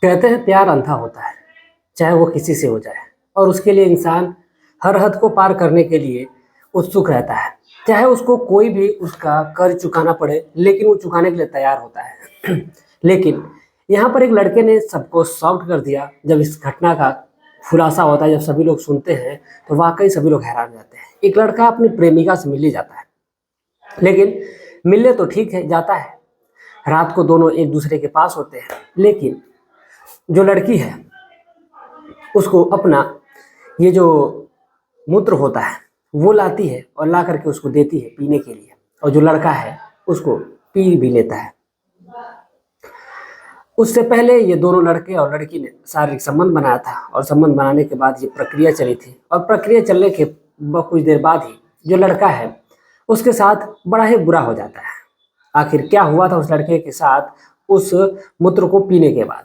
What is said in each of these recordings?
कहते हैं प्यार अंधा होता है, चाहे वो किसी से हो जाए और उसके लिए इंसान हर हद को पार करने के लिए उत्सुक रहता है। चाहे उसको कोई भी उसका कर्ज चुकाना पड़े, लेकिन वो चुकाने के लिए तैयार होता है। लेकिन यहाँ पर एक लड़के ने सबको शॉक्ड कर दिया। जब इस घटना का खुलासा होता है, जब सभी लोग सुनते हैं, तो वाकई सभी लोग हैरान रहते हैं। एक लड़का अपनी प्रेमिका से मिलने जाता है, लेकिन मिलने तो ठीक है जाता है। रात को दोनों एक दूसरे के पास होते हैं, लेकिन जो लड़की है उसको अपना ये जो मूत्र होता है वो लाती है और ला करके उसको देती है पीने के लिए, और जो लड़का है उसको पी भी लेता है। उससे पहले ये दोनों लड़के और लड़की ने शारीरिक संबंध बनाया था, और संबंध बनाने के बाद ये प्रक्रिया चली थी, और प्रक्रिया चलने के कुछ देर बाद ही जो लड़का है उसके साथ बड़ा ही बुरा हो जाता है। आखिर क्या हुआ था उस लड़के के साथ उस मूत्र को पीने के बाद,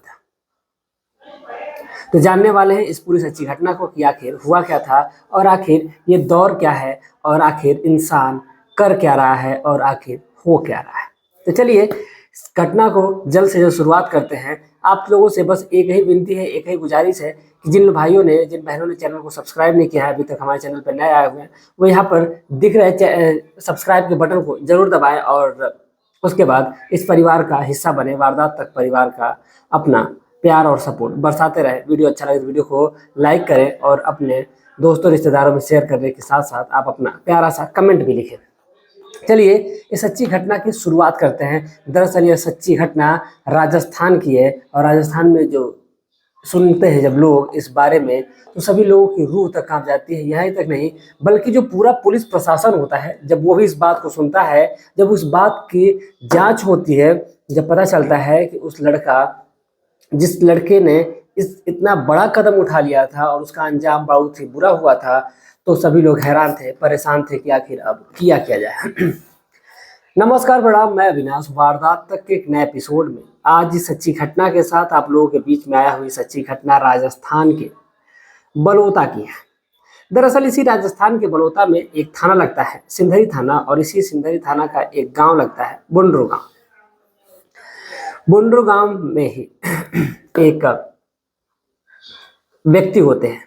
तो जानने वाले हैं इस पूरी सच्ची घटना को कि आखिर हुआ क्या था, और आखिर ये दौर क्या है, और आखिर इंसान कर क्या रहा है, और आखिर हो क्या रहा है। तो चलिए इस घटना को जल्द से जल्द शुरुआत करते हैं। आप लोगों से बस एक ही विनती है, एक ही गुजारिश है कि जिन भाइयों ने, जिन बहनों ने चैनल को सब्सक्राइब नहीं किया है, अभी तक हमारे चैनल पर नए आए हुए हैं, वो यहाँ पर दिख रहे सब्सक्राइब के बटन को जरूर दबाएं, और उसके बाद इस परिवार का हिस्सा बने, वारदात तक परिवार का अपना प्यार और सपोर्ट बरसाते रहे। वीडियो अच्छा लगे तो वीडियो को लाइक करें, और अपने दोस्तों रिश्तेदारों में शेयर करने के साथ साथ आप अपना प्यारा सा कमेंट भी लिखें। चलिए इस सच्ची घटना की शुरुआत करते हैं। दरअसल यह सच्ची घटना राजस्थान की है, और राजस्थान में जो सुनते हैं जब लोग इस बारे में, तो सभी लोगों की रूह तक कांप जाती है। यहीं तक नहीं, बल्कि जो पूरा पुलिस प्रशासन होता है, जब वो भी इस बात को सुनता है, जब उस बात की जांच होती है, जब पता चलता है कि जिस लड़के ने इतना बड़ा कदम उठा लिया था और उसका अंजाम बहुत ही बुरा हुआ था, तो सभी लोग हैरान थे, परेशान थे कि आखिर अब किया क्या जाए। नमस्कार, प्रणाम, मैं अविनाश। वारदात तक के एक नए एपिसोड में आज इस सच्ची घटना के साथ आप लोगों के बीच में आया हुई सच्ची घटना राजस्थान के बलोता की है। दरअसल इसी राजस्थान के बलोता में एक थाना लगता है, सिंधरी थाना, और इसी सिंधरी थाना का एक गांव लगता है, बुंडरू गांव। बुंडरू गांव में ही एक व्यक्ति होते हैं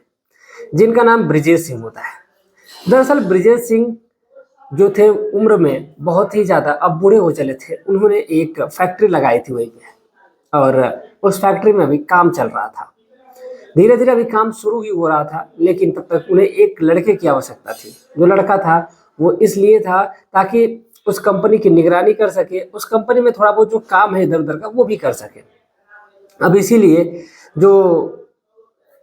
जिनका नाम ब्रिजेश सिंह होता है। दरअसल ब्रिजेश सिंह जो थे उम्र में बहुत ही ज़्यादा, अब बूढ़े हो चले थे। उन्होंने एक फैक्ट्री लगाई थी वहीं पे, और उस फैक्ट्री में अभी काम चल रहा था। धीरे धीरे अभी काम शुरू ही हो रहा था, लेकिन तब तक उन्हें एक लड़के की आवश्यकता थी। जो लड़का था वो इसलिए था ताकि उस कंपनी की निगरानी कर सके, उस कंपनी में थोड़ा बहुत जो काम है इधर उधर का वो भी कर सके। अब इसीलिए जो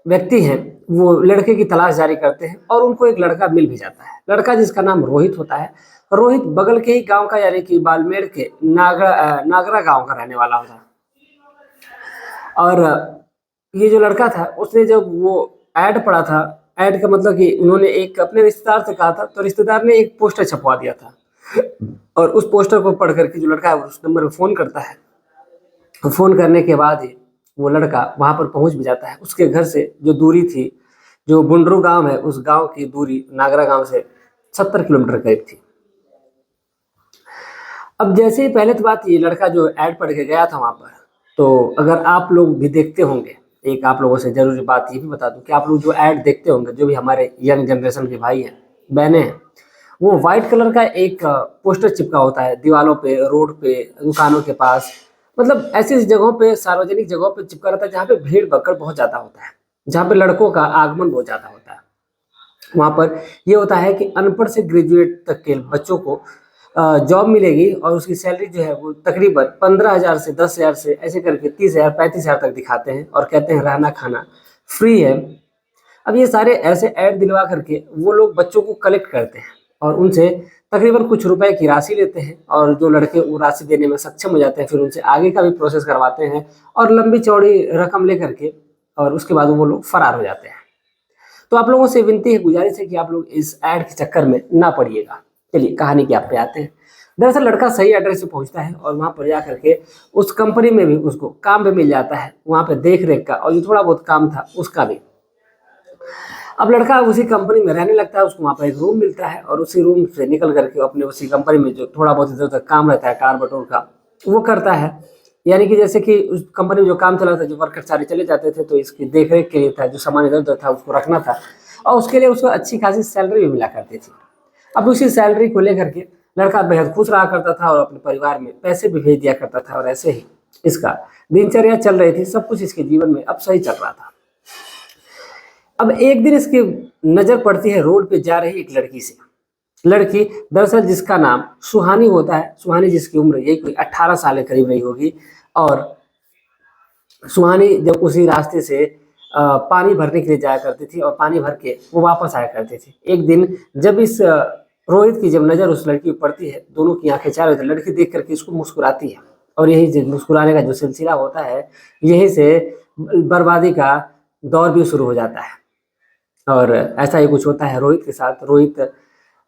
व्यक्ति हैं वो लड़के की तलाश जारी करते हैं, और उनको एक लड़का मिल भी जाता है। लड़का जिसका नाम रोहित होता है। रोहित बगल के ही गांव का, यानी कि बालमेर के नागरा गांव का रहने वाला होता है। और ये जो लड़का था उसने जब वो ऐड पढ़ा था, ऐड का मतलब कि उन्होंने एक अपने रिश्तेदार से कहा था, तो रिश्तेदार ने एक पोस्टर छपवा दिया था, और उस पोस्टर को पढ़ करके जो लड़का है उस नंबर पर फ़ोन करता है। तो फ़ोन करने के बाद ही वो लड़का वहाँ पर पहुँच भी जाता है। उसके घर से जो दूरी थी, जो बुंडरू गांव है, उस गांव की दूरी नागरा गांव से 70 किलोमीटर करीब थी। अब जैसे ही पहले तो बात, ये लड़का जो ऐड पढ़ के गया था वहाँ पर, तो अगर आप लोग भी देखते होंगे, एक आप लोगों से जरूरी बात ये भी बता दूं कि आप लोग जो ऐड देखते होंगे, जो भी हमारे यंग जनरेशन के भाई हैं, बहनें हैं, वो व्हाइट कलर का एक पोस्टर चिपका होता है दीवारों पे, रोड पे, दुकानों के पास, मतलब ऐसी जगहों पे, सार्वजनिक जगहों पे चिपका रहता है जहाँ पे भीड़ भक्कड़ बहुत ज़्यादा होता है, जहाँ पे लड़कों का आगमन बहुत ज़्यादा होता है। वहाँ पर ये होता है कि अनपढ़ से ग्रेजुएट तक के बच्चों को जॉब मिलेगी, और उसकी सैलरी जो है वो तकरीबन 15,000 से 10,000 से ऐसे करके 30,000 35,000 तक दिखाते हैं, और कहते हैं रहना खाना फ्री है। अब ये सारे ऐसे ऐड दिलवा करके वो लोग बच्चों को कलेक्ट करते हैं, और उनसे तकरीबन कुछ रुपए की राशि लेते हैं, और जो लड़के वो राशि देने में सक्षम हो जाते हैं फिर उनसे आगे का भी प्रोसेस करवाते हैं, और लंबी चौड़ी रकम ले करके, और उसके बाद वो लोग फरार हो जाते हैं। तो आप लोगों से विनती है, गुजारिश है कि आप लोग इस ऐड के चक्कर में ना पड़िएगा। चलिए कहानी की आप पे आते हैं। दरअसल लड़का सही एड्रेस पे पहुंचता है, और वहाँ पर जा करके उस कंपनी में भी उसको काम भी मिल जाता है, वहाँ पे देख रेख का और जो थोड़ा बहुत काम था उसका भी। अब लड़का उसी कंपनी में रहने लगता है, उसको वहाँ पर एक रूम मिलता है, और उसी रूम से निकल करके अपने उसी कंपनी में जो थोड़ा बहुत इधर उधर काम रहता है कार बटोर का वो करता है। यानी कि जैसे कि उस कंपनी में जो काम चला था, जो वर्कर सारे चले जाते थे, तो इसकी देख-रेख के लिए था, जो सामान इधर-उधर था उसको रखना था और उसके लिए उसको अच्छी खासी सैलरी भी मिला करती थी। अब उसी सैलरी को लेकर के लड़का बेहद खुश रहा करता था और अपने परिवार में पैसे भी भेज दिया करता था और ऐसे ही इसका दिनचर्या चल रही थी, सब कुछ इसके जीवन में अब सही चल रहा था। अब एक दिन इसकी नज़र पड़ती है रोड पे जा रही एक लड़की से। लड़की दरअसल जिसका नाम सुहानी होता है, सुहानी जिसकी उम्र यही कोई 18 साल के करीब रही होगी और सुहानी जब उसी रास्ते से पानी भरने के लिए जाया करती थी और पानी भर के वो वापस आया करती थी। एक दिन जब इस रोहित की जब नज़र उस लड़की पर पड़ती है, दोनों की आँखें चारों तरफ, लड़की देख कर के इसको मुस्कुराती है और यही जो मुस्कुराने का जो सिलसिला होता है, यहीं से बर्बादी का दौर भी शुरू हो जाता है। और ऐसा ही कुछ होता है रोहित के साथ। रोहित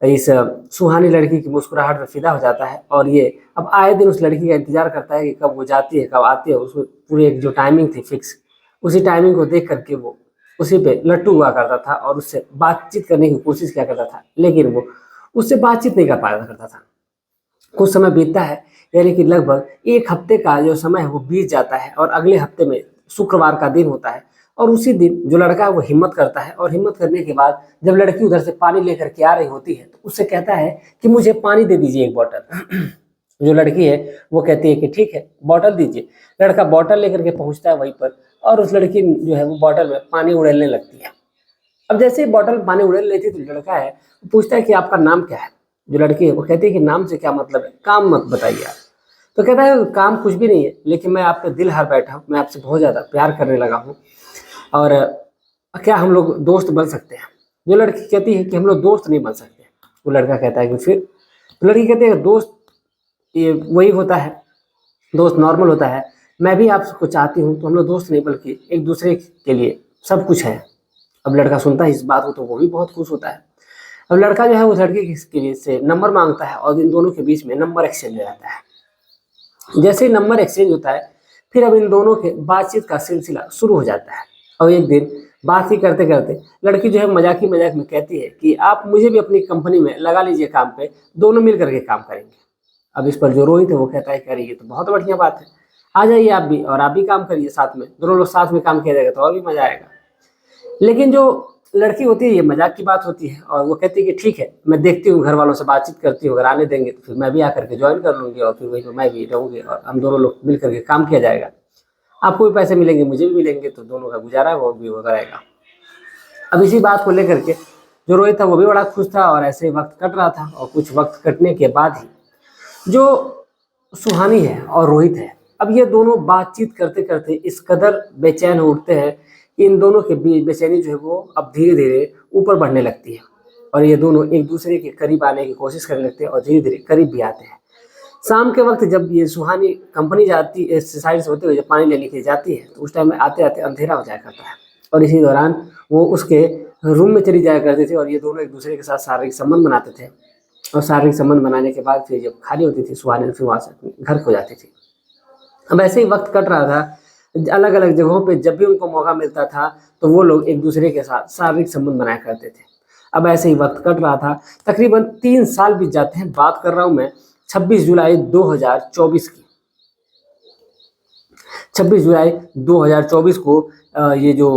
इस सुहानी लड़की की मुस्कुराहट में फ़िदा हो जाता है और ये अब आए दिन उस लड़की का इंतज़ार करता है कि कब वो जाती है, कब आती है। उसको पूरी एक जो टाइमिंग थी फिक्स, उसी टाइमिंग को देख कर के वो उसी पे लट्टू हुआ करता था और उससे बातचीत करने की कोशिश किया करता था, लेकिन वो उससे बातचीत नहीं कर पाया करता था। कुछ समय बीतता है, यानी कि लगभग 1 हफ्ते का जो समय है वो बीत जाता है और अगले हफ्ते में शुक्रवार का दिन होता है और उसी दिन जो लड़का है वो हिम्मत करता है और हिम्मत करने के बाद जब लड़की उधर से पानी लेकर के आ रही होती है तो उससे कहता है कि मुझे पानी दे दीजिए एक बॉटल। जो लड़की है वो कहती है कि ठीक है, बॉटल दीजिए। लड़का बॉटल लेकर के पहुँचता है वहीं पर और उस लड़की जो है वो बॉटल में पानी उड़ेलने लगती है। अब जैसे ही बॉटल पानी उड़ेल लेती है तो लड़का है वो पूछता है कि आपका नाम क्या है? जो लड़की है वो कहती है कि नाम से क्या मतलब है, काम मत बताइए आप। तो कहता है काम कुछ भी नहीं है, लेकिन मैं आप पे दिल हार बैठा हूँ, मैं आपसे बहुत ज़्यादा प्यार करने लगा हूँ और क्या हम लोग दोस्त बन सकते हैं? जो लड़की कहती है कि हम लोग दोस्त नहीं बन सकते। वो लड़का कहता है कि फिर? तो लड़की कहती है दोस्त ये वही होता है, दोस्त नॉर्मल होता है। मैं भी आपको चाहती हूँ, तो हम लोग दोस्त नहीं बल्कि एक दूसरे के लिए सब कुछ है। अब लड़का सुनता है इस बात को तो वो भी बहुत खुश होता है। अब लड़का जो है उस लड़की के लिए से नंबर मांगता है और इन दोनों के बीच में नंबर एक्सचेंज हो जाता है। जैसे ही नंबर एक्सचेंज होता है, फिर अब इन दोनों के बातचीत का सिलसिला शुरू हो जाता है और एक दिन बात ही करते करते लड़की जो है मजाक ही मजाक में कहती है कि आप मुझे भी अपनी कंपनी में लगा लीजिए काम पे, दोनों मिल करके काम करेंगे। अब इस पर जो रोहित है वो कहता है कि अरे ये तो बहुत बढ़िया बात है, आ जाइए आप भी और आप भी काम करिए साथ में, दोनों लोग साथ में काम किया जाएगा तो और भी मजा आएगा। लेकिन जो लड़की होती है ये मजाक की बात होती है और वो कहती है कि ठीक है, मैं देखती हूँ घर वालों से बातचीत करती हूँ, अगर आने देंगे तो फिर मैं भी आकर के ज्वाइन कर लूँगी और फिर वहीं पर मैं भी रहूँगी और हम दोनों लोग मिल करके काम किया जाएगा। आपको भी पैसे मिलेंगे, मुझे भी मिलेंगे, तो दोनों का गुजारा वो भी होता रहेगा। अब इसी बात को लेकर के जो रोहित था वो भी बड़ा खुश था और ऐसे ही वक्त कट रहा था और कुछ वक्त कटने के बाद ही जो सुहानी है और रोहित है, अब ये दोनों बातचीत करते करते इस कदर बेचैन हो उठते हैं कि इन दोनों के बीच बेचैनी जो है वो अब धीरे धीरे ऊपर बढ़ने लगती है और ये दोनों एक दूसरे के करीब आने की कोशिश करने लगते हैं और धीरे धीरे करीब भी आते हैं। शाम के वक्त जब ये सुहानी कंपनी जाती एक्सरसाइज से होते हुए जब पानी लेने के लिए जाती है तो उस टाइम में आते आते अंधेरा हो जाया करता है और इसी दौरान वो उसके रूम में चली जाया करते थे और ये दोनों एक दूसरे के साथ शारीरिक संबंध बनाते थे और शारीरिक संबंध बनाने के बाद फिर जब खाली होती थी सुहानी फिर वहाँ से अपने घर को जाती थी। अब ऐसे ही वक्त कट रहा था, अलग अलग जगहों पे जब भी उनको मौका मिलता था तो वो लोग एक दूसरे के साथ शारीरिक संबंध बनाया करते थे। अब ऐसे ही वक्त कट रहा था, तकरीबन 3 साल बीत जाते हैं। बात कर रहा हूँ मैं 26 जुलाई 2024 की। 26 जुलाई 2024 को ये जो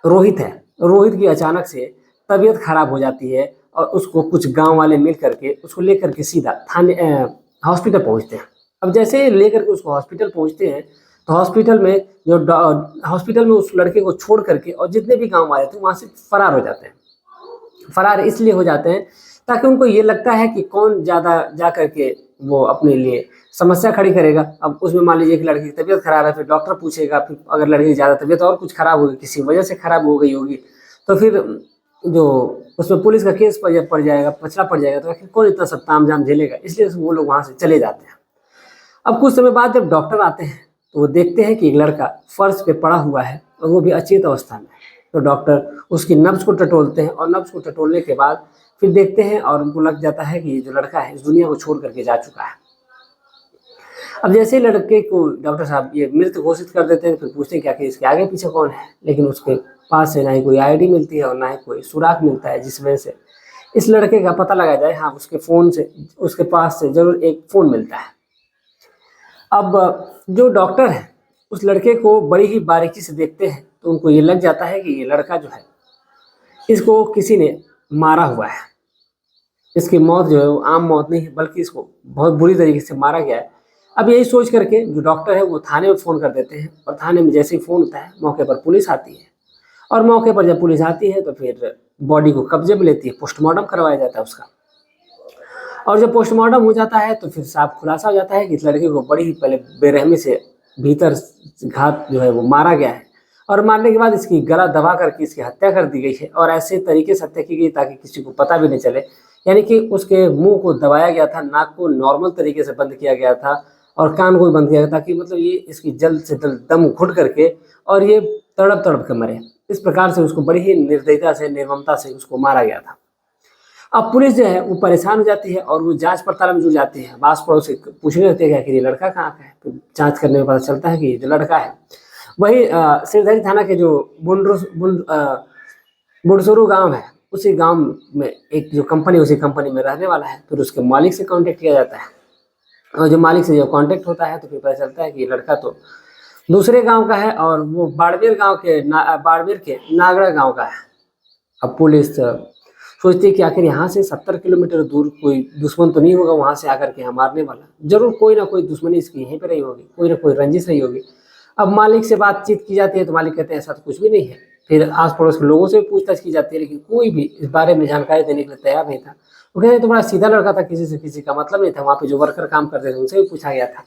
रोहित है, रोहित की अचानक से तबीयत खराब हो जाती है और उसको कुछ गांव वाले मिल करके उसको लेकर के सीधा थाने हॉस्पिटल पहुंचते हैं। अब जैसे लेकर के उसको हॉस्पिटल पहुंचते हैं तो हॉस्पिटल में हॉस्पिटल में उस लड़के को छोड़ करके और जितने भी गांव वाले थे वहां से फरार हो जाते हैं। फरार इसलिए हो जाते हैं ताकि उनको ये लगता है कि कौन ज़्यादा जा करके वो अपने लिए समस्या खड़ी करेगा। अब उसमें मान लीजिए कि लड़की की तबीयत खराब है, फिर डॉक्टर पूछेगा, फिर अगर लड़की की ज़्यादा तबीयत और कुछ खराब होगी, किसी वजह से खराब हो गई होगी, तो फिर जो उसमें पुलिस का केस पड़ जाएगा, पचड़ा पड़ जाएगा, तो आखिर कौन इतना सब तामझाम झेलेगा। इसलिए वो लोग वहाँ से चले जाते हैं। अब कुछ समय बाद जब डॉक्टर आते हैं तो वो देखते हैं कि एक लड़का फर्श पे पड़ा हुआ है और वो भी अचेत अवस्था में। तो डॉक्टर उसकी नब्ज को टटोलते हैं और नब्ज को टटोलने के बाद फिर देखते हैं और उनको लग जाता है कि ये जो लड़का है इस दुनिया को छोड़ करके जा चुका है। अब जैसे ही लड़के को डॉक्टर साहब ये मृत घोषित कर देते हैं, फिर पूछते हैं क्या कि इसके आगे पीछे कौन है, लेकिन उसके पास से ना ही कोई आईडी मिलती है और ना ही कोई सुराग मिलता है जिस वजह से इस लड़के का पता लगा जाए। हाँ, उसके फ़ोन से उसके पास से ज़रूर एक फ़ोन मिलता है। अब जो डॉक्टर है उस लड़के को बड़ी ही बारीकी से देखते हैं तो उनको ये लग जाता है कि ये लड़का जो है इसको किसी ने मारा हुआ है। इसकी मौत जो है वो आम मौत नहीं है, बल्कि इसको बहुत बुरी तरीके से मारा गया है। अब यही सोच करके जो डॉक्टर है वो थाने में फ़ोन कर देते हैं, और थाने में जैसे ही फ़ोन होता है मौके पर पुलिस आती है, और मौके पर जब पुलिस आती है तो फिर बॉडी को कब्जे में लेती है, पोस्टमार्टम करवाया जाता है उसका। और जब पोस्टमार्टम हो जाता है तो फिर साफ खुलासा हो जाता है कि इस लड़के को बड़ी ही पहले बेरहमी से भीतर घात जो है वो मारा गया है, और मारने के बाद इसकी गला दबा करके इसकी हत्या कर दी गई है, और ऐसे तरीके से हत्या की गई ताकि किसी को पता भी नहीं चले। यानी कि उसके मुंह को दबाया गया था, नाक को नॉर्मल तरीके से बंद किया गया था, और कान को भी बंद किया गया था, ताकि मतलब ये इसकी जल्द से जल्द दम घुट करके और ये तड़प तड़प के मरे। इस प्रकार से उसको बड़ी ही निर्दयता से, निर्ममता से उसको मारा गया था। अब पुलिस जो है वो परेशान हो जाती है और वो जांच पड़ताल में जुट जाती है। आस पड़ोस से पूछने लगते हैं कि ये लड़का कहाँ का है, तो जांच करने में पता चलता है कि ये जो लड़का है वही सिरधरी थाना के जो बुंडसुरु गांव है, उसी गांव में एक जो कंपनी, उसी कंपनी में रहने वाला है। फिर उसके मालिक से कांटेक्ट किया जाता है, और जो मालिक से जब कांटेक्ट होता है तो फिर पता चलता है कि ये लड़का तो दूसरे गांव का है, और वो बाड़मेर के नागड़ा गांव का है। अब पुलिस सोचती है कि आखिर यहाँ से 70 किलोमीटर दूर कोई दुश्मन तो नहीं होगा वहाँ से आकर के यहाँ मारने वाला, जरूर कोई ना कोई दुश्मनी इसकी यहीं पे रही होगी, कोई ना कोई रंजिश रही होगी। अब मालिक से बातचीत की जाती है तो मालिक कहते हैं ऐसा तो कुछ भी नहीं है। फिर आस पड़ोस के लोगों से भी पूछताछ की जाती है, लेकिन कोई भी इस बारे में जानकारी देने के लिए तैयार नहीं था। वो कहते हैं तो बड़ा सीधा लड़का था, किसी से किसी का मतलब नहीं था। वहाँ पे जो वर्कर काम करते थे उनसे भी पूछा गया था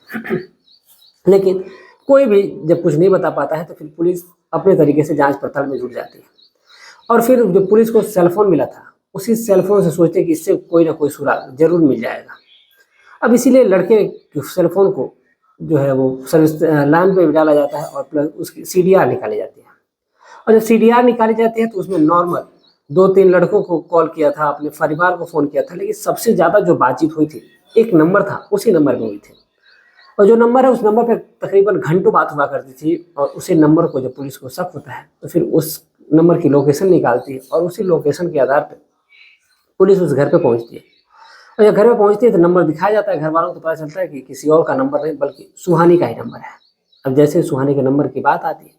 लेकिन कोई भी जब कुछ नहीं बता पाता है तो फिर पुलिस अपने तरीके से जांच पड़ताल में जुट जाती है। और फिर जो पुलिस को सेलफोन मिला था, उसी सेलफोन से सोचते कि इससे कोई ना कोई सुराग जरूर मिल जाएगा। अब इसीलिए लड़के के सेलफोन को जो है वो सर्विस लाइन पे डाला जाता है, और प्लस उसकी CDR निकाली जाती है। और जब CDR निकाली जाती है तो उसमें नॉर्मल 2-3 लड़कों को कॉल किया था, अपने परिवार को फ़ोन किया था, लेकिन सबसे ज़्यादा जो बातचीत हुई थी एक नंबर था, उसी नंबर पर हुई थी। और जो नंबर है उस नंबर पर तकरीबन घंटों बात हुआ करती थी, और उसी नंबर को जब पुलिस को शक होता है तो फिर उस नंबर की लोकेशन निकालती है, और उसी लोकेशन के आधार पर पुलिस उस घर पे पहुंचती है। और जब घर पे पहुंचती है तो नंबर दिखाया जाता है घर वालों को, तो पता चलता है कि किसी और का नंबर नहीं बल्कि सुहानी का ही नंबर है। अब जैसे सुहानी के नंबर की बात आती है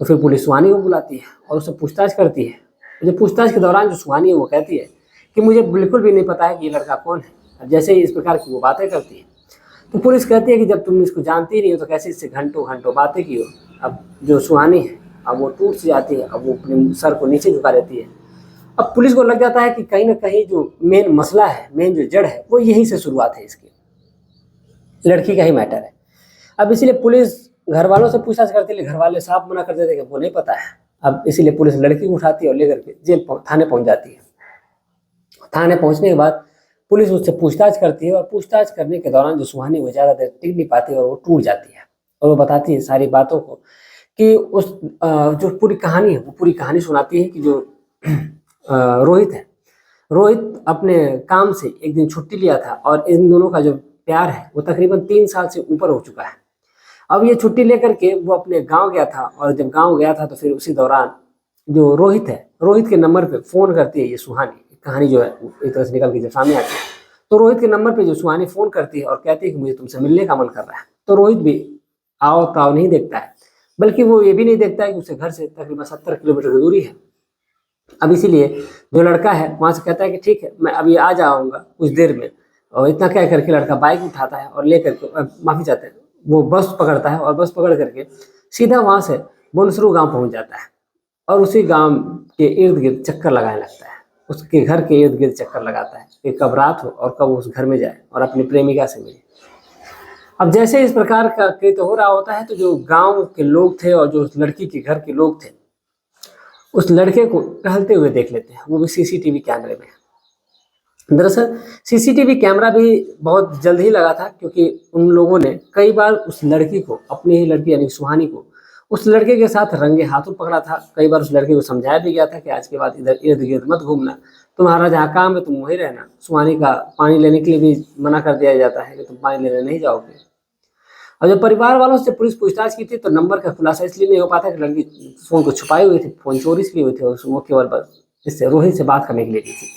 तो फिर पुलिस सुहानी को बुलाती है और उससे पूछताछ करती है। जब पूछताछ के दौरान जो सुहानी है वो कहती है कि मुझे बिल्कुल भी नहीं पता है कि ये लड़का कौन है। अब जैसे ही इस प्रकार की वो बातें करती है तो पुलिस कहती है कि जब तुम इसको जानती नहीं हो तो कैसे इससे घंटों घंटों बातें की हो। अब जो सुहानी है अब वो टूट सी जाती है, अब वो अपने सर को नीचे झुका देती है। अब पुलिस को लग जाता है कि कहीं ना कहीं जो मेन मसला है, मेन जो जड़ है, वो यहीं से शुरुआत है, इसकी लड़की का ही मैटर है। अब इसीलिए पुलिस घर वालों से पूछताछ करती है, घर वाले साफ मना कर देते कि वो नहीं पता है। अब इसीलिए पुलिस लड़की को उठाती है और लेकर के थाने पहुंच जाती है। थाने पहुंचने के बाद पुलिस उससे पूछताछ करती है, और पूछताछ करने के दौरान जो सुहानी वो ज़्यादा देर टिक नहीं पाती और वो टूट जाती है, और वो बताती है सारी बातों को कि उस जो पूरी कहानी है वो पूरी कहानी सुनाती है कि जो रोहित है, रोहित अपने काम से एक दिन छुट्टी लिया था, और इन दोनों का जो प्यार है वो तकरीबन 3 साल से ऊपर हो चुका है। अब ये छुट्टी लेकर के वो अपने गांव गया था, और जब गांव गया था तो फिर उसी दौरान जो रोहित है, रोहित के नंबर पे फ़ोन करती है ये सुहानी। कहानी जो है एक तरह से निकल के जब सामने आती है तो रोहित के नंबर पे जो सुहानी फ़ोन करती है और कहती है कि मुझे तुमसे मिलने का मन कर रहा है। तो रोहित भी आओ ताव नहीं देखता है, बल्कि वो ये भी नहीं देखता है कि उसके घर से तकरीबन 70 किलोमीटर की दूरी है। अब इसीलिए जो लड़का है वहाँ से कहता है कि ठीक है मैं अभी आ जाऊँगा कुछ देर में, और इतना कह करके लड़का बाइक उठाता है और लेकर के माफ़ी चाहते हैं वो बस पकड़ता है, और बस पकड़ करके सीधा वहाँ से बुंडसुरु गांव पहुँच जाता है, और उसी गांव के इर्द गिर्द चक्कर लगाने लगता है। उसके घर के इर्द गिर्द चक्कर लगाता है कि कब रात हो और कब उस घर में जाए और अपनी प्रेमिका से मिले। अब जैसे इस प्रकार का कृत्य हो रहा होता है तो जो गांव के लोग थे और जो उस लड़की के घर के लोग थे उस लड़के को टहलते हुए देख लेते हैं, वो भी CCTV कैमरे में। दरअसल CCTV कैमरा भी बहुत जल्द ही लगा था, क्योंकि उन लोगों ने कई बार उस लड़की को, अपनी ही लड़की यानी सुहानी को, उस लड़के के साथ रंगे हाथों पकड़ा था। कई बार उस लड़के को समझाया भी गया था कि आज के बाद इधर इर्द गिर्द मत घूमना, तुम्हारा जहाँ काम है तुम वहीं रहना। सुहानी का पानी लेने के लिए भी मना कर दिया जाता है कि तुम पानी लेने नहीं जाओगे। और जब परिवार वालों से पुलिस पूछताछ की थी तो नंबर का खुलासा इसलिए नहीं हो पाता कि लड़की फ़ोन को छुपाई हुई थी, फ़ोन चोरी इसलिए हुई थी, वो केवल बस इससे रोहित से बात करने के लिए की थी।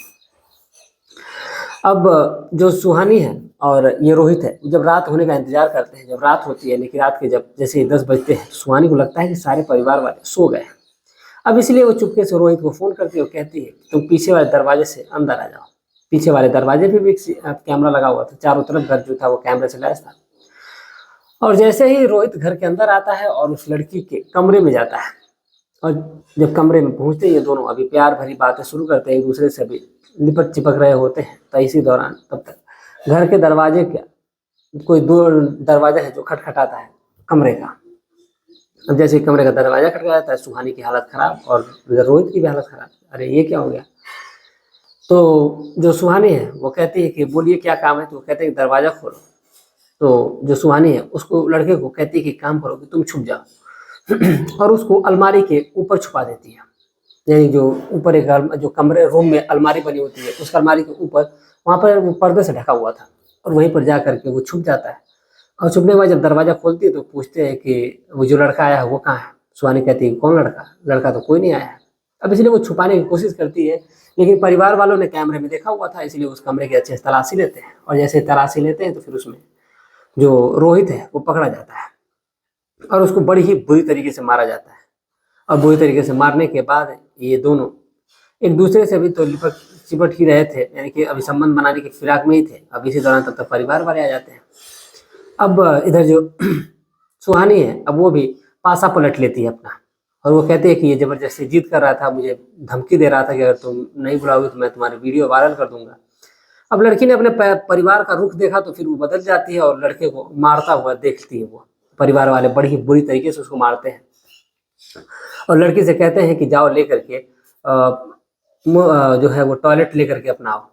अब जो सुहानी है और ये रोहित है, जब रात होने का इंतजार करते हैं, जब रात होती है लेकिन रात के जब जैसे 10 बजते हैं, सुहानी को लगता है कि सारे परिवार वाले सो गए हैं। अब इसलिए वो चुपके से रोहित को फ़ोन करती है और कहती है कि तुम पीछे वाले दरवाजे से अंदर आ जाओ। पीछे वाले दरवाजे पे भी एक कैमरा लगा हुआ था, चारों तरफ घर जो था वो कैमरे से लैस था। और जैसे ही रोहित घर के अंदर आता है और उस लड़की के कमरे में जाता है, और जब कमरे में पहुंचते ये दोनों अभी प्यार भरी बातें शुरू करते हैं, एक दूसरे से अभी लिपट चिपक रहे होते हैं। तो इसी दौरान तब तक घर के दरवाजे का कोई दो दरवाजा है जो खटखटाता है कमरे का। अब जैसे कमरे का दरवाजा खटखटाता है, सुहानी की हालत खराब और रोहित की भी हालत खराब। अरे ये क्या हो गया? तो जो सुहानी है वो कहती है कि बोलिए क्या काम है? तो वो कहते हैं कि दरवाजा खोलो। तो जो सुहानी है उसको लड़के को कहती है कि काम करो कि तुम छुप जाओ और उसको अलमारी के ऊपर छुपा देती है। यानी जो ऊपर एक जो कमरे रूम में अलमारी बनी होती है, उस अलमारी के ऊपर वहाँ पर वो पर्दे से ढका हुआ था और वहीं पर जा करके वो छुप जाता है। और छुपने के बाद जब दरवाज़ा खोलती है तो पूछते हैं कि वो जो लड़का आया है वो कहाँ है? सुहानी कहती है कौन लड़का? लड़का तो कोई नहीं आया है। अब इसलिए वो छुपाने की कोशिश करती है, लेकिन परिवार वालों ने कैमरे में देखा हुआ था, इसलिए उस कमरे की अच्छे से तलाशी लेते हैं। और जैसे तलाशी लेते हैं तो फिर उसमें जो रोहित है वो पकड़ा जाता है और उसको बड़ी ही बुरी तरीके से मारा जाता है। और बुरी तरीके से मारने के बाद ये दोनों एक दूसरे से अभी तो लिपट चिपट ही रहे थे, यानी कि अभी संबंध बनाने की फिराक में ही थे। अब इसी दौरान तब तक परिवार वाले आ जाते हैं। अब इधर जो सुहानी है, अब वो भी पासा पलट लेती है अपना, और वो कहती है कि ये जबरदस्ती जिद कर रहा था, मुझे धमकी दे रहा था कि अगर तुम नहीं बुलाओगे तो मैं तुम्हारी वीडियो वायरल कर दूंगा। अब लड़की ने अपने परिवार का रुख देखा तो फिर वो बदल जाती है और लड़के को मारता हुआ देखती है। वो परिवार वाले बड़ी ही बुरी तरीके से उसको मारते हैं और लड़की से कहते हैं कि जाओ लेकर के जो है वो टॉयलेट लेकर के अपना आओ।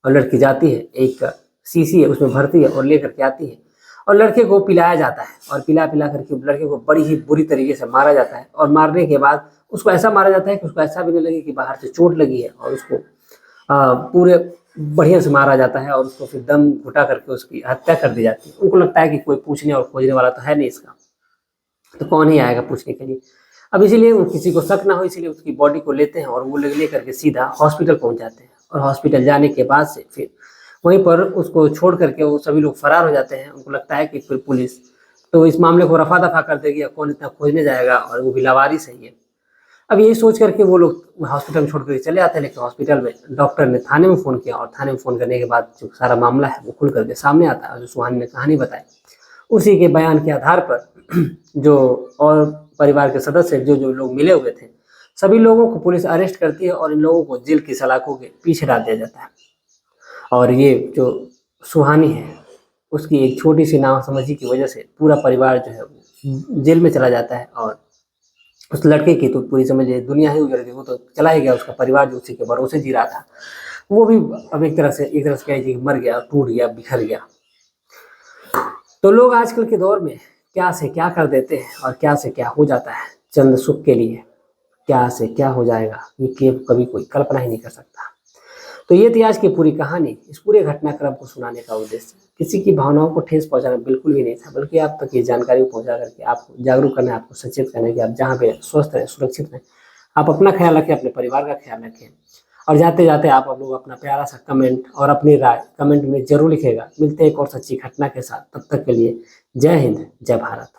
और लड़की जाती है, एक शीशी है उसमें भरती है और लेकर के आती है और लड़के को पिलाया जाता है। और पिला करके लड़के को बड़ी ही बुरी तरीके से मारा जाता है। और मारने के बाद उसको ऐसा मारा जाता है कि उसको ऐसा भी नहीं लगे कि बाहर से चोट लगी है, और उसको पूरे बढ़िया से मारा जाता है और उसको फिर दम घुटा करके उसकी हत्या कर दी जाती है। उनको लगता है कि कोई पूछने और खोजने वाला तो है नहीं इसका, तो कौन ही आएगा पूछने के लिए। अब इसीलिए किसी को शक ना हो, इसीलिए उसकी बॉडी को लेते हैं और वो ले करके सीधा हॉस्पिटल पहुंच जाते हैं। और हॉस्पिटल जाने के बाद से फिर वहीं पर उसको छोड़ करके वो सभी लोग फरार हो जाते हैं। उनको लगता है कि फिर पुलिस तो इस मामले को रफा दफा कर देगी, कौन इतना खोजने जाएगा, और वो भी लावारिस है ये। अब यही सोच करके वो लोग हॉस्पिटल में छोड़ कर चले आते हैं। लेकिन हॉस्पिटल में डॉक्टर ने थाने में फ़ोन किया और थाने में फ़ोन करने के बाद जो सारा मामला है वो खुल करके सामने आता है। और जो सुहानी ने कहानी बताई, उसी के बयान के आधार पर जो और परिवार के सदस्य जो जो लोग मिले हुए थे, सभी लोगों को पुलिस अरेस्ट करती है और इन लोगों को जेल की सलाखों के पीछे डाल दिया जाता है। और ये जो सुहानी है उसकी एक छोटी सी नासमझी की वजह से पूरा परिवार जो है वो जेल में चला जाता है। और उस लड़के की तो पूरी समझिए दुनिया ही उजड़ गई, वो तो चला ही गया। उसका परिवार जो उसी के भरोसे जी रहा था वो भी अब एक तरह से कह लीजिए मर गया, टूट गया, बिखर गया। तो लोग आजकल के दौर में क्या से क्या कर देते हैं और क्या से क्या हो जाता है चंद सुख के लिए, क्या से क्या हो जाएगा ये कभी कोई कल्पना ही नहीं कर सकता। तो ये थी आज की पूरी कहानी। इस पूरे घटनाक्रम को सुनाने का उद्देश्य किसी की भावनाओं को ठेस पहुंचाना बिल्कुल भी नहीं था, बल्कि आप तक ये जानकारी पहुंचा करके आपको जागरूक करना है, आपको सचेत करना है कि आप जहाँ पे स्वस्थ रहें, सुरक्षित रहें, आप अपना ख्याल रखें, अपने परिवार का ख्याल रखें। और जाते जाते आप लोग अपना प्यारा सा कमेंट और अपनी राय कमेंट में जरूर लिखेगा। मिलते हैं एक और सच्ची घटना के साथ, तब तक के लिए जय हिंद, जय भारत।